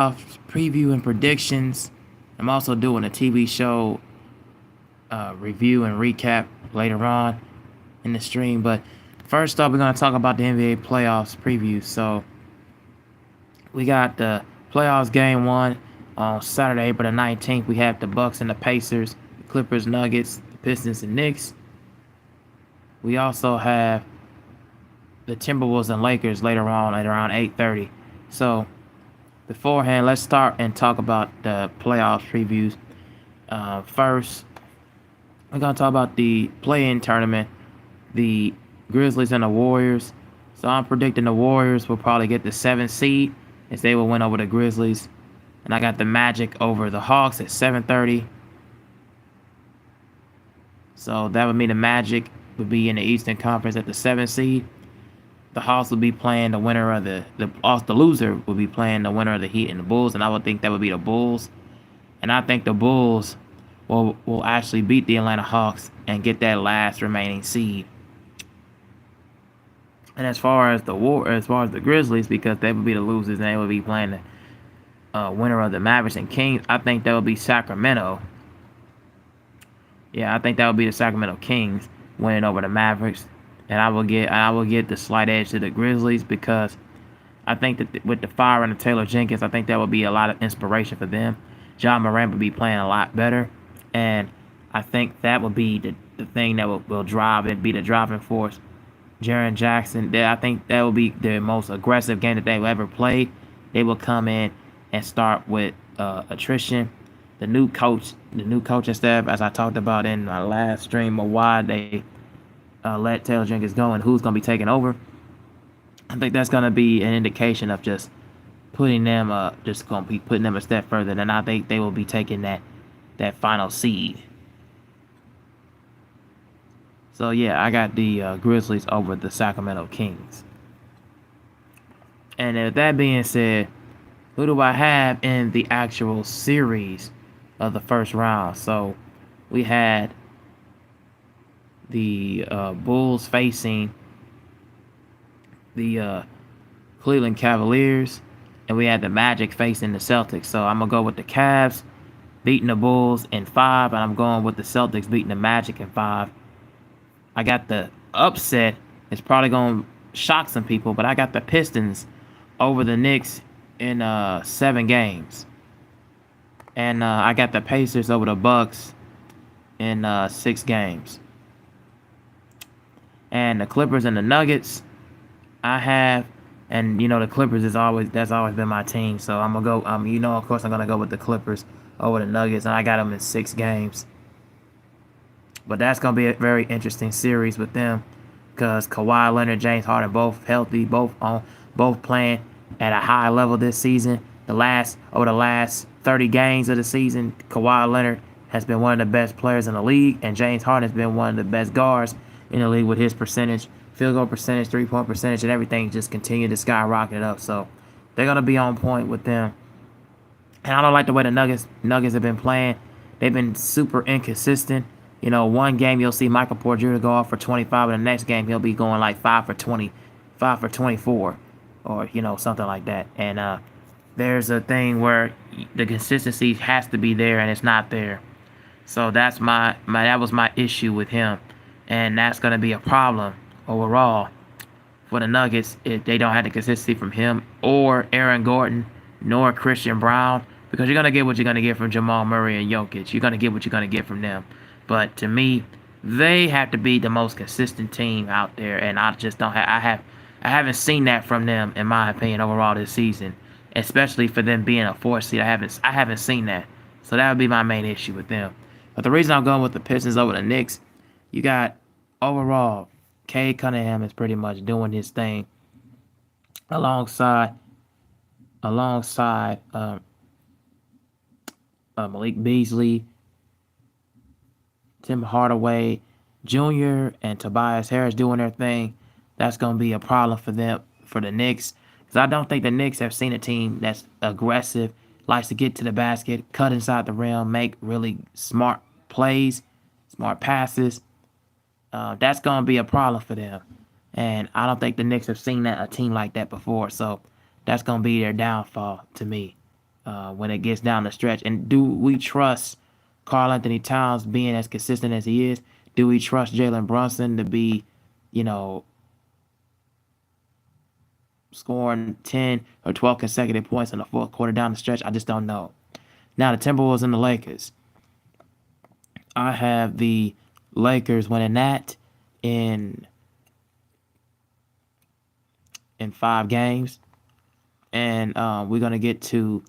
Preview and predictions. I'm also doing a TV show review and recap later on in the stream. But first up, we're going to talk about the NBA playoffs preview. So we got the playoffs game one on Saturday, April the 19th. We have the Bucks and the Pacers, the Clippers, Nuggets, the Pistons, and Knicks. We also have the Timberwolves and Lakers later on at around 8:30. So beforehand, let's start and talk about the playoff previews. First, we're gonna talk about the play-in tournament, the Grizzlies and the Warriors. So I'm predicting the Warriors will probably get the 7th seed, as they will win over the Grizzlies. And I got the Magic over the Hawks at 7:30. So that would mean the Magic would be in the Eastern Conference at the 7th seed. The Hawks would be playing the winner of the loser would be playing the winner of the Heat and the Bulls, and I would think that would be the Bulls. And I think the Bulls will actually beat the Atlanta Hawks and get that last remaining seed. And as far as the Grizzlies, because they would be the losers and they would be playing the winner of the Mavericks and Kings, I think that would be Sacramento. Yeah, I think that would be the Sacramento Kings winning over the Mavericks, and I will get the slight edge to the Grizzlies because I think that with the firing of Taylor Jenkins, I think that would be a lot of inspiration for them. John Morant would be playing a lot better, and I think that would be the thing that will drive it, be the driving force. Jaren Jackson, I think that will be the most aggressive game that they will ever play. They will come in and start with attrition. The new coaching staff, as I talked about in my last stream, of why they let Taylor Jenkins go and who's going to be taking over. I think that's going to be an indication of just putting them, just going to be putting them a step further. Than I think they will be taking that final seed. So yeah, I got the Grizzlies over the Sacramento Kings. And with that being said, who do I have in the actual series of the first round? So we had the Bulls facing the Cleveland Cavaliers, and we had the Magic facing the Celtics. So I'm gonna go with the Cavs beating the Bulls in 5, and I'm going with the Celtics beating the Magic in 5. I got the upset. It's probably gonna shock some people, but I got the Pistons over the Knicks in 7 games, and I got the Pacers over the Bucks in 6 games. And the Clippers and the Nuggets, I have, and the Clippers that's always been my team. So I'm gonna go. Of course, I'm gonna go with the Clippers over the Nuggets, and I got them in 6 games. But that's gonna be a very interesting series with them, because Kawhi Leonard, James Harden, both healthy, both playing at a high level this season. Over the last 30 games of the season, Kawhi Leonard has been one of the best players in the league, and James Harden has been one of the best guards in the league with his percentage, field goal percentage, 3-point percentage, and everything just continue to skyrocket up. So they're gonna be on point with them. And I don't like the way the Nuggets have been playing. They've been super inconsistent. One game you'll see Michael Porter Jr. go off for 25, and the next game he'll be going like 5 for 20, 5 for 24, or something like that. And there's a thing where the consistency has to be there, and it's not there. So that was my issue with him, and that's gonna be a problem overall for the Nuggets if they don't have the consistency from him or Aaron Gordon nor Christian Brown, because you're gonna get what you're gonna get from Jamal Murray and Jokic. You're gonna get what you're gonna get from them. But to me, they have to be the most consistent team out there, and I just don't have. I haven't seen that from them, in my opinion, overall this season. Especially for them being a 4 seed, I haven't seen that. So that would be my main issue with them. But the reason I'm going with the Pistons over the Knicks, you got overall, Cade Cunningham is pretty much doing his thing alongside Malik Beasley, Tim Hardaway Jr., and Tobias Harris doing their thing. That's going to be a problem for them, for the Knicks, because I don't think the Knicks have seen a team that's aggressive, likes to get to the basket, cut inside the rim, make really smart plays, smart passes. That's going to be a problem for them. And I don't think the Knicks have seen a team like that before. So that's going to be their downfall to me. when it gets down the stretch. And do we trust Karl Anthony Towns being as consistent as he is? Do we trust Jalen Brunson to be, you know, scoring 10 or 12 consecutive points in the fourth quarter down the stretch? I just don't know. Now, the Timberwolves and the Lakers. I have the Lakers winning that in 5 games. And we're going to get to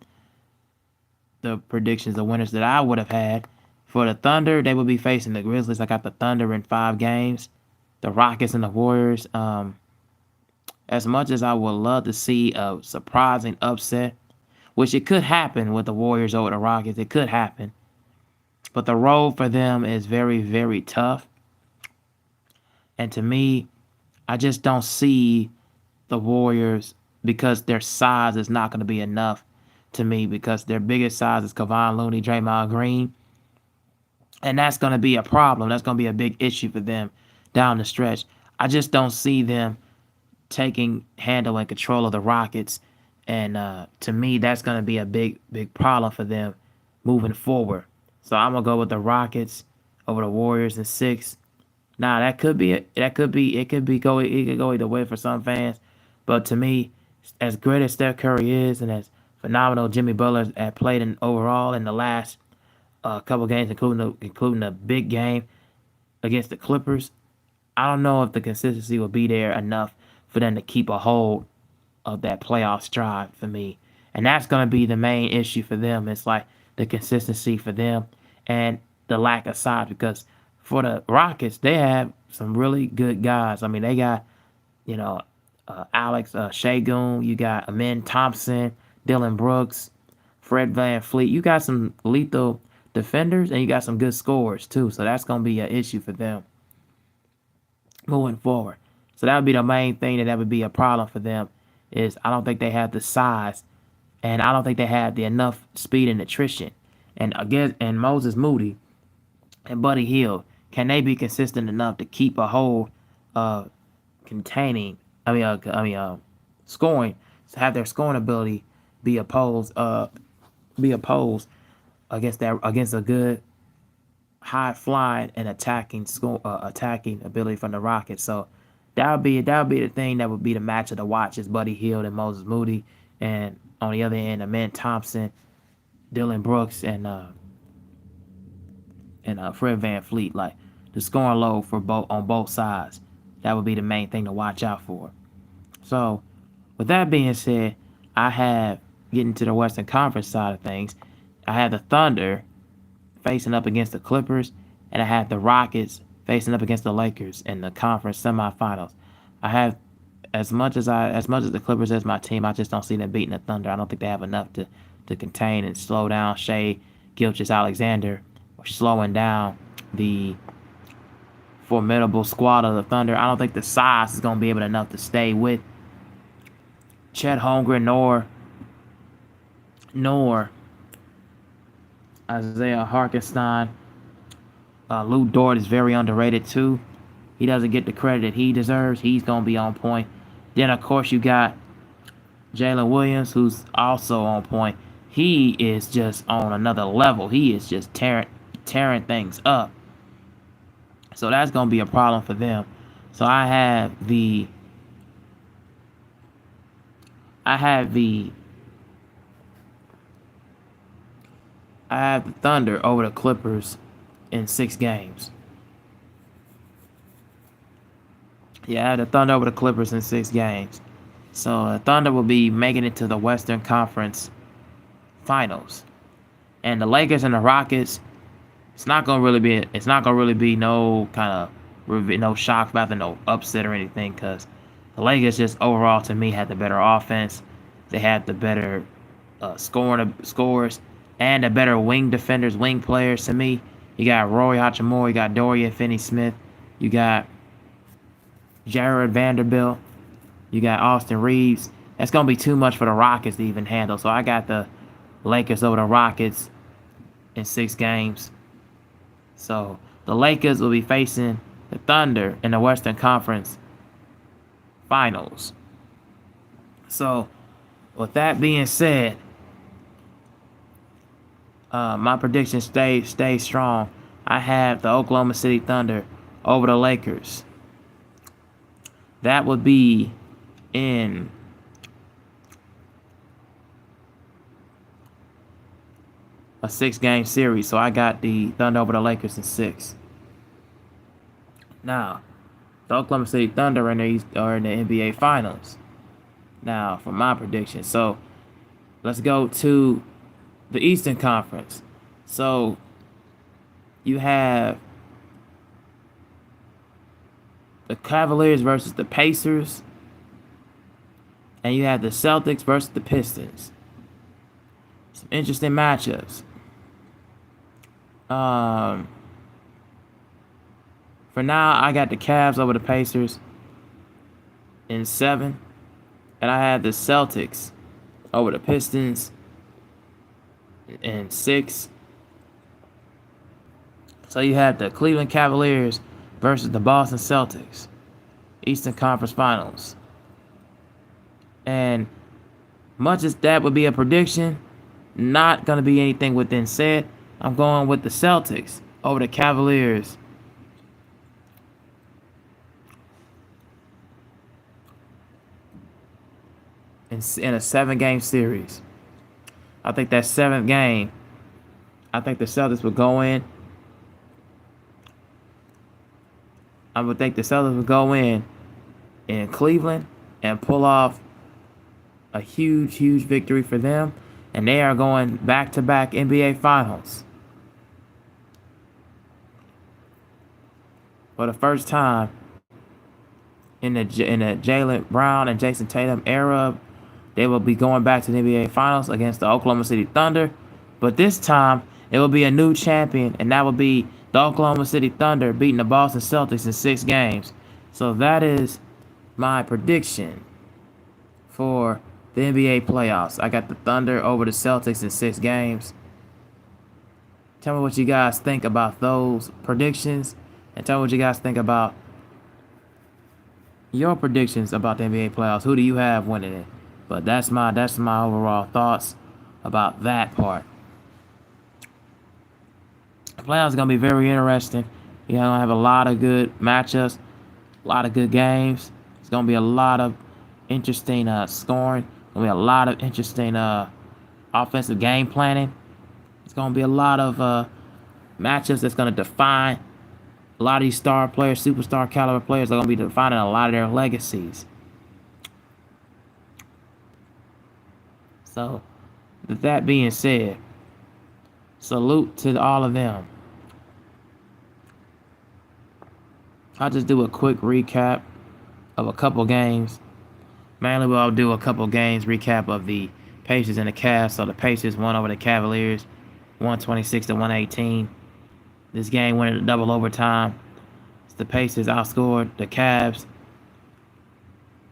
the predictions of winners that I would have had. For the Thunder, they will be facing the Grizzlies. I got the Thunder in 5 games. The Rockets and the Warriors. As much as I would love to see a surprising upset, which it could happen with the Warriors over the Rockets, it could happen. But the road for them is very, very tough. And to me, I just don't see the Warriors, because their size is not going to be enough to me, because their biggest size is Kevon Looney, Draymond Green. And that's going to be a problem. That's going to be a big issue for them down the stretch. I just don't see them handling control of the Rockets. And to me, that's going to be a big, big problem for them moving forward. So I'm going to go with the Rockets over the Warriors in 6. Now, it could go either way for some fans. But to me, as great as Steph Curry is and as phenomenal Jimmy Butler has played overall in the last couple games, including the big game against the Clippers, I don't know if the consistency will be there enough for them to keep a hold of that playoff stride for me. And that's going to be the main issue for them. It's like the consistency for them and the lack of size, because for the Rockets, they have some really good guys. I mean, they got, Alex Shagun, you got Amen Thompson, Dylan Brooks, Fred VanVleet. You got some lethal defenders, and you got some good scorers too. So that's going to be an issue for them moving forward. So that would be the main thing that would be a problem for them, is I don't think they have the size, and I don't think they have the enough speed and attrition. And again, and Moses Moody and Buddy Hield, can they be consistent enough to keep a hold of scoring, to have their scoring ability be opposed against a good high flying and attacking ability from the Rockets. So that would be the thing that would be the match of the watch, is Buddy Hield and Moses Moody, and on the other end, Amen Thompson, Dylan Brooks, and Fred VanVleet. Like, the scoring load on both sides. That would be the main thing to watch out for. So, with that being said, I have, getting to the Western Conference side of things, I have the Thunder facing up against the Clippers, and I have the Rockets facing up against the Lakers in the conference semifinals. I have, as much as the Clippers as my team, I just don't see them beating the Thunder. I don't think they have enough to contain and slow down Shai Gilgeous-Alexander, or slowing down the formidable squad of the Thunder. I don't think the size is going to be able enough to stay with Chet Holmgren nor Isaiah Hartenstein. Lou Dort is very underrated too. He doesn't get the credit that he deserves. He's going to be on point. Then, of course, you got Jalen Williams, who's also on point. He is just on another level. He is just tearing things up. So that's going to be a problem for them. So I have the Thunder over the Clippers in 6 games. Yeah, I have the Thunder over the Clippers in 6 games. So the Thunder will be making it to the Western Conference Finals. And the Lakers and the Rockets, it's not gonna really be no kind of no shock factor, no upset or anything, because the Lakers just overall, to me, had the better offense. They had the better scores, and the better wing players. To me, you got Roy Hachimura, you got Dorian Finney-Smith, you got Jared Vanderbilt, you got Austin Reeves. That's gonna be too much for the Rockets to even handle. So I got the Lakers over the Rockets in 6 games. So the Lakers will be facing the Thunder in the Western Conference Finals. So with that being said, My prediction stay strong. I have the Oklahoma City Thunder over the Lakers. That would be in a 6-game series. So I got the Thunder over the Lakers in 6. Now, the Oklahoma City Thunder are in the NBA Finals. Now, for my prediction. So let's go to the Eastern Conference. So you have the Cavaliers versus the Pacers, and you have the Celtics versus the Pistons. Some interesting matchups. For now, I got the Cavs over the Pacers in 7, and I had the Celtics over the Pistons in 6. So you have the Cleveland Cavaliers versus the Boston Celtics, Eastern Conference Finals. And much as that would be a prediction, not going to be anything within said. I'm going with the Celtics over the Cavaliers. In a 7-game series. I think that 7th game, I think the Celtics would go in. I would think the Celtics would go in Cleveland and pull off a huge victory for them. And they are going back-to-back NBA Finals. For the first time in the Jaylen Brown and Jason Tatum era, they will be going back to the NBA Finals against the Oklahoma City Thunder. But this time, it will be a new champion, and that will be the Oklahoma City Thunder beating the Boston Celtics in 6 games. So that is my prediction for the NBA playoffs. I got the Thunder over the Celtics in 6 games. Tell me what you guys think about those predictions, and tell me what you guys think about your predictions about the NBA playoffs. Who do you have winning it? But that's my overall thoughts about that part. The playoffs are gonna be very interesting. You're gonna have a lot of good matchups, a lot of good games. It's gonna be a lot of interesting scoring. Gonna be a lot of interesting offensive game planning. It's gonna be a lot of matchups that's gonna define a lot of these star players, superstar caliber players are gonna be defining a lot of their legacies. So, with that being said, salute to all of them. I'll just do a quick recap of a couple games. Mainly, I'll do a couple games recap of the Pacers and the Cavs. So the Pacers won over the Cavaliers, 126-118. This game went into double overtime. The Pacers outscored the Cavs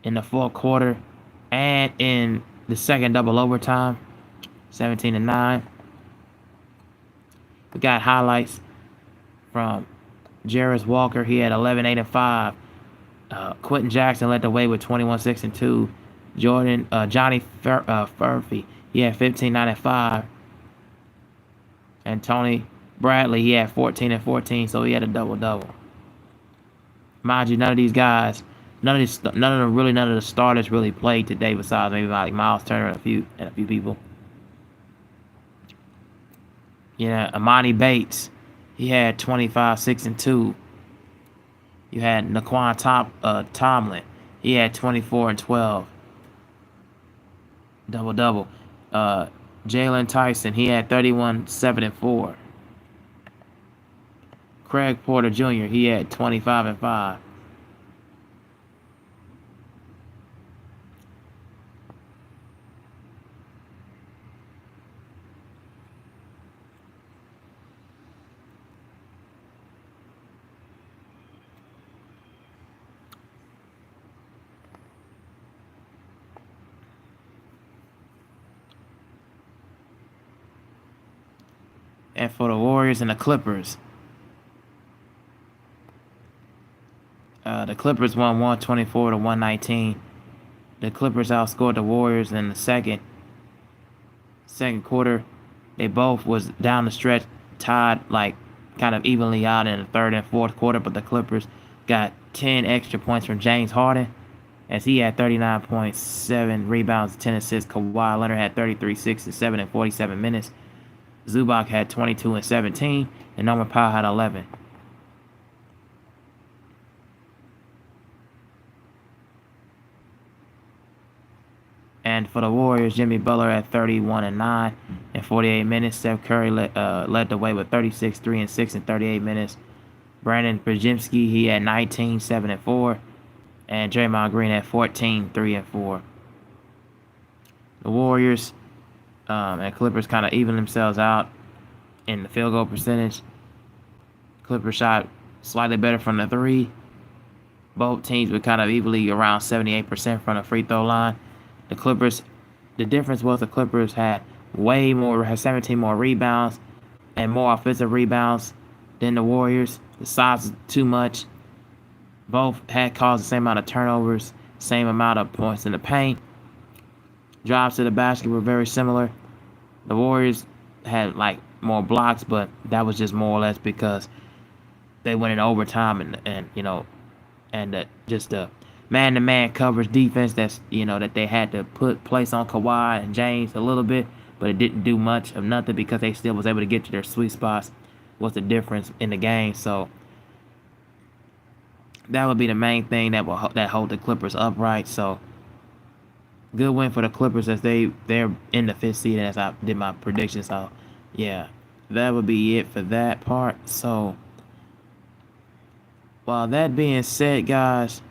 in the 4th quarter and in the second double overtime, 17-9. We got highlights from Jarace Walker. He had 11, 8, and 5. Quentin Jackson led the way with 21, 6, and 2. Johnny Furphy, he had 15, 9, and 5. And Tony Bradley, he had 14 and 14, so he had a double-double. Mind you, none of these guys, none of the starters really played today, besides maybe like Miles Turner and a few people. Yeah, Amani Bates, he had 25, 6, and 2. You had Naquan Tomlin, he had 24 and 12. Double-double. Jalen Tyson, he had 31, 7, and 4. Craig Porter Jr., he had 25 and 5. And for the Warriors and the Clippers, the Clippers won 124-119. The Clippers outscored the Warriors in the second quarter. They both was down the stretch tied like kind of evenly out in the third and fourth quarter, but the Clippers got 10 extra points from James Harden as he had 39.7 rebounds, 10 assists. Kawhi Leonard had 33, 6, and 7 in 47 minutes. Zubac had 22 and 17, and Norman Powell had 11. And for the Warriors, Jimmy Butler had 31 and 9 in 48 minutes. Steph Curry led the way with 36, 3 and 6 in 38 minutes. Brandon Podziemski, he had 19, 7 and 4. And Draymond Green had 14, 3 and 4. The Warriors and Clippers kind of even themselves out in the field goal percentage. Clippers shot slightly better from the three. Both teams were kind of evenly around 78% from the free throw line. The Clippers, the difference was the Clippers had 17 more rebounds and more offensive rebounds than the Warriors. The size was too much. Both had caused the same amount of turnovers, same amount of points in the paint. Drives to the basket were very similar. The Warriors had like more blocks, but that was just more or less because they went in overtime and just the man-to-man coverage defense that they had to place on Kawhi and James a little bit, but it didn't do much of nothing because they still was able to get to their sweet spots. What's the difference in the game? So that would be the main thing that hold the Clippers upright. So good win for the Clippers as they're in the fifth seed as I did my prediction. So yeah, that would be it for that part. So while that being said, guys,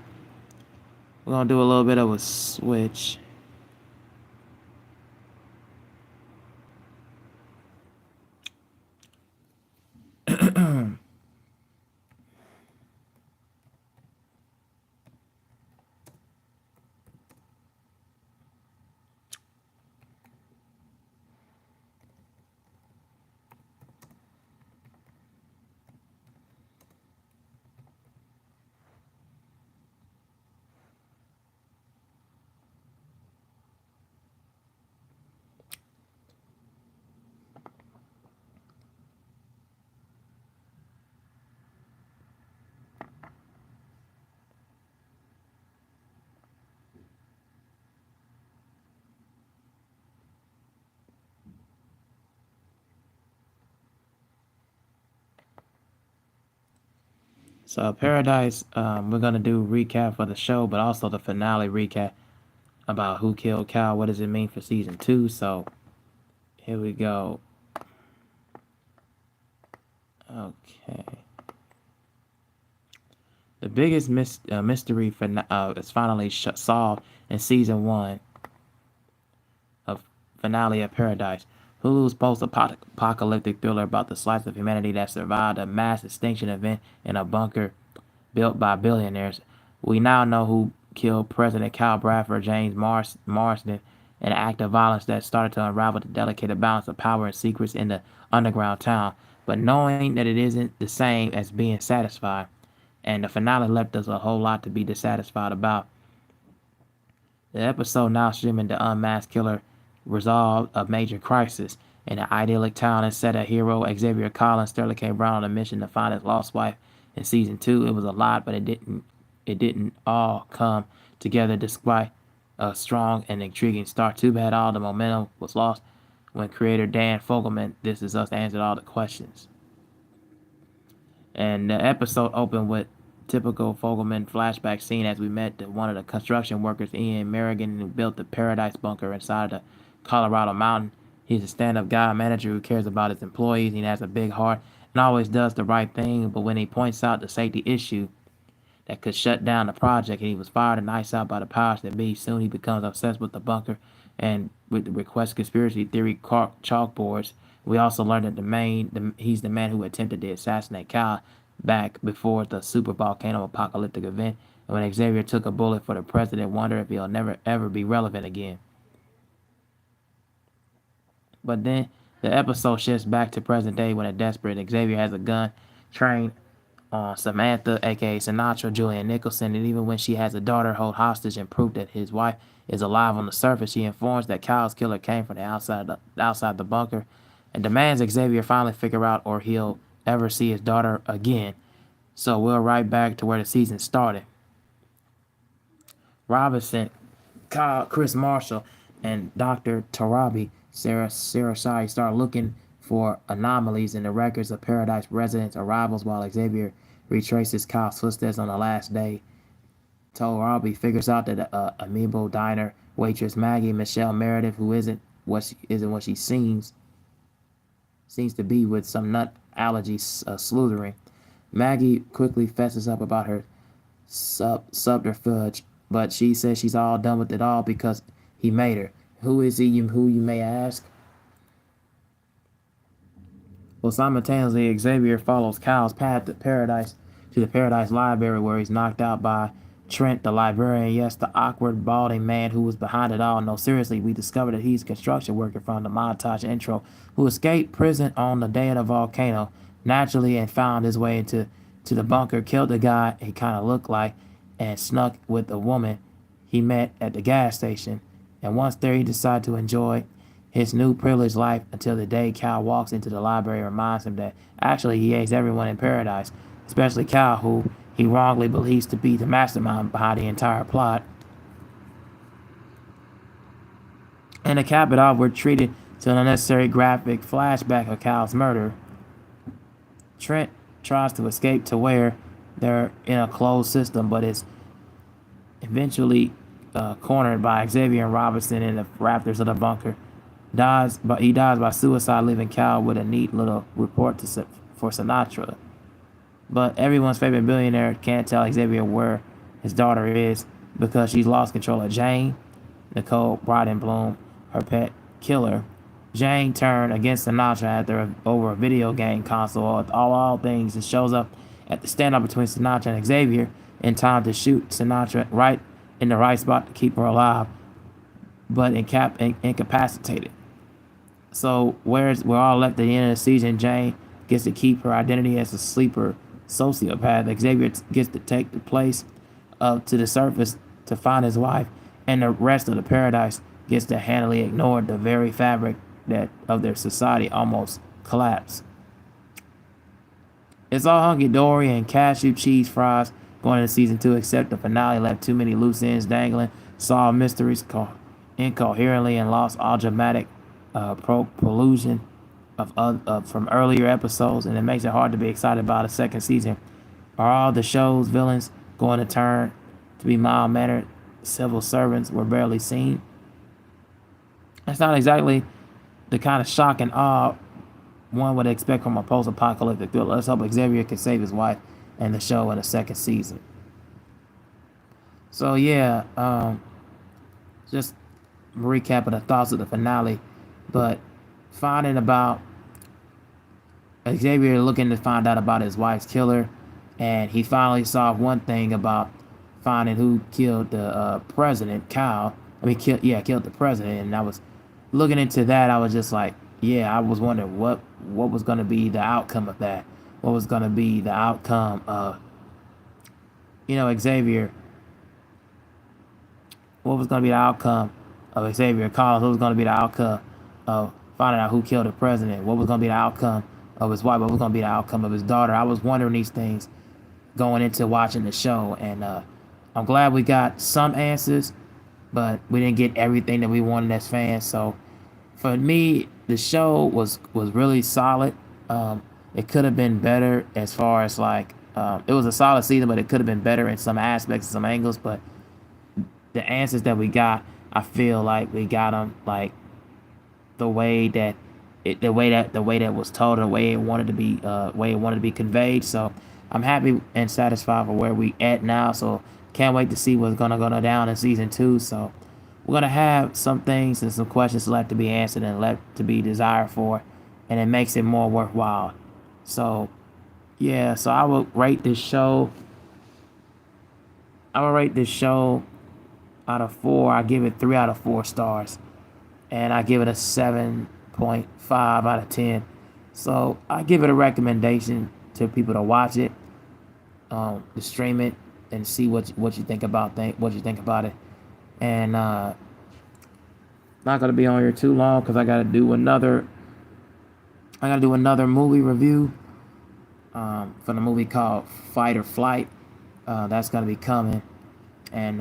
we're gonna do a little bit of a switch. So Paradise, we're gonna do recap for the show, but also the finale recap about Who Killed Cal. What does it mean for season 2? So here we go. Okay. The biggest mystery is finally solved in season 1 of Finale of Paradise. Hulu's post-apocalyptic thriller about the slice of humanity that survived a mass extinction event in a bunker built by billionaires. We now know who killed President Cal Bradford, James Marsden, an act of violence that started to unravel the delicate balance of power and secrets in the underground town. But knowing that it isn't the same as being satisfied, and the finale left us a whole lot to be dissatisfied about. The episode now streaming The Unmasked Killer resolved a major crisis in an idyllic town and set a hero, Xavier Collins, Sterling K. Brown, on a mission to find his lost wife. In season 2, it was a lot, but it didn't all come together despite a strong and intriguing start. Too bad all the momentum was lost when creator Dan Fogelman, This Is Us, answered all the questions. And the episode opened with typical Fogelman flashback scene as we met one of the construction workers, Ian Merrigan, who built the Paradise Bunker inside the Colorado mountain. He's a stand-up guy, manager who cares about his employees. He has a big heart and always does the right thing. But when he points out the safety issue that could shut down the project, and he was fired and iced out by the powers that be, soon he becomes obsessed with the bunker and with the request conspiracy theory chalkboards. We also learned that he's the man who attempted to assassinate Cal back before the super volcano apocalyptic event. And when Xavier took a bullet for the president, wonder if he'll never ever be relevant again. But then the episode shifts back to present day when a desperate Xavier has a gun trained on Samantha, aka Sinatra, Julian Nicholson, and even when she has a daughter hold hostage and proof that his wife is alive on the surface, she informs that Kyle's killer came from outside the bunker. and demands Xavier finally figure out or he'll ever see his daughter again. So we're right back to where the season started. Robinson, Kyle, Chris Marshall, and Dr. Tarabi Sarasai start looking for anomalies in the records of Paradise residents' arrivals while Xavier retraces Kyle's footsteps on the last day. Tarabi figures out that Amiibo Diner waitress Maggie Michelle Meredith, who isn't what she seems to be with some nut allergy slithering. Maggie quickly fesses up about her subterfuge, but she says she's all done with it all because he made her. Who is he, who you may ask? Well, simultaneously, Xavier follows Kyle's path to the Paradise Library, where he's knocked out by Trent, the librarian. Yes, the awkward, balding man who was behind it all. No, seriously, we discovered that he's a construction worker from the montage intro who escaped prison on the day of the volcano naturally and found his way to the bunker, killed the guy he kind of looked like, and snuck with a woman he met at the gas station. And once there, he decided to enjoy his new privileged life until the day Cal walks into the library and reminds him that actually he hates everyone in Paradise, especially Cal, who he wrongly believes to be the mastermind behind the entire plot. And to cap it off, we're treated to an unnecessary graphic flashback of Cal's murder. Trent tries to escape to where they're in a closed system, but is eventually cornered by Xavier and Robinson in the rafters of the bunker. He dies by suicide, leaving Cal with a neat little report for Sinatra. But everyone's favorite billionaire can't tell Xavier where his daughter is because she's lost control of Jane, Nicole Bridenbloom, her pet killer. Jane turned against Sinatra over a video game console. All things, it shows up at the standoff between Sinatra and Xavier in time to shoot Sinatra right in the right spot to keep her alive, but incapacitated. So we're all left at the end of the season. Jane gets to keep her identity as a sleeper sociopath. Xavier gets to take the place to the surface to find his wife, and the rest of the Paradise gets to handily ignore the very fabric that of their society almost collapse. It's all hunky-dory and cashew cheese fries going into season 2, except the finale left too many loose ends dangling, solved mysteries incoherently, and lost all dramatic prolusion from earlier episodes, and it makes it hard to be excited about a second season. Are all the show's villains going to turn to be mild-mannered civil servants we're barely seen? That's not exactly the kind of shock and awe one would expect from a post-apocalyptic thriller. Let's hope Xavier can save his wife and the show in the second season. So yeah, just recapping the thoughts of the finale, but finding about Xavier looking to find out about his wife's killer, and he finally solved one thing about finding who killed the president, Kyle. Killed the president, and I was looking into that. I was just like, yeah, I was wondering what was going to be the outcome of that. What was going to be the outcome of, Xavier? What was going to be the outcome of Xavier Collins? What was going to be the outcome of finding out who killed the president? What was going to be the outcome of his wife? What was going to be the outcome of his daughter? I was wondering these things going into watching the show, and I'm glad we got some answers, but we didn't get everything that we wanted as fans. So for me, the show was really solid. It could have been better as far as it was a solid season, but it could have been better in some aspects, some angles. But the answers that we got, I feel like we got them the way that was told, the way it wanted to be conveyed. So I'm happy and satisfied for where we at now. So can't wait to see what's gonna go down in season 2. So we're gonna have some things and some questions left to be answered and left to be desired for, and it makes it more worthwhile. So yeah, so I will rate this show. Out of 4. I give it 3 out of 4 stars, and I give it a 7.5 out of 10. So I give it a recommendation to people to watch it, to stream it, and see what you think about it. And not gonna be on here too long because I gotta do another I gotta do another movie review for the movie called Fight or Flight. That's gonna be coming, and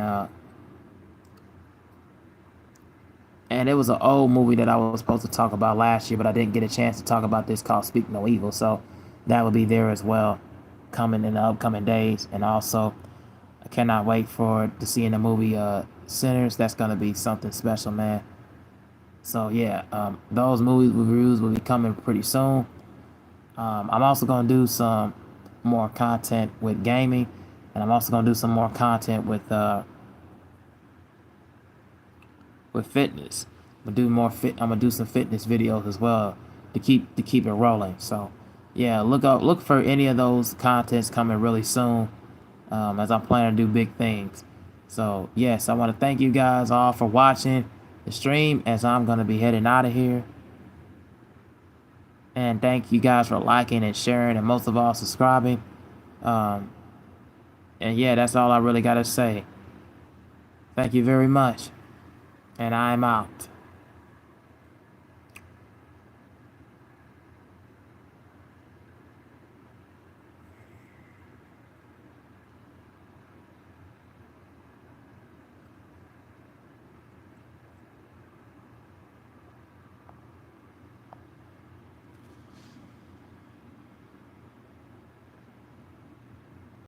and it was an old movie that I was supposed to talk about last year, but I didn't get a chance to talk about this called Speak No Evil. So that will be there as well, coming in the upcoming days. And also, I cannot wait to see in the movie Sinners. That's gonna be something special, man. So yeah, those movie reviews will be coming pretty soon. I'm also gonna do some more content with gaming, and I'm also gonna do some more content with fitness. I'm gonna do some fitness videos as well to keep it rolling. So yeah, look for any of those contents coming really soon, as I'm planning to do big things. So yes, I want to thank you guys all for watching the stream as I'm gonna be heading out of here. And thank you guys for liking and sharing and most of all subscribing. Um, and yeah, that's all I really gotta say. Thank you very much. And I'm out.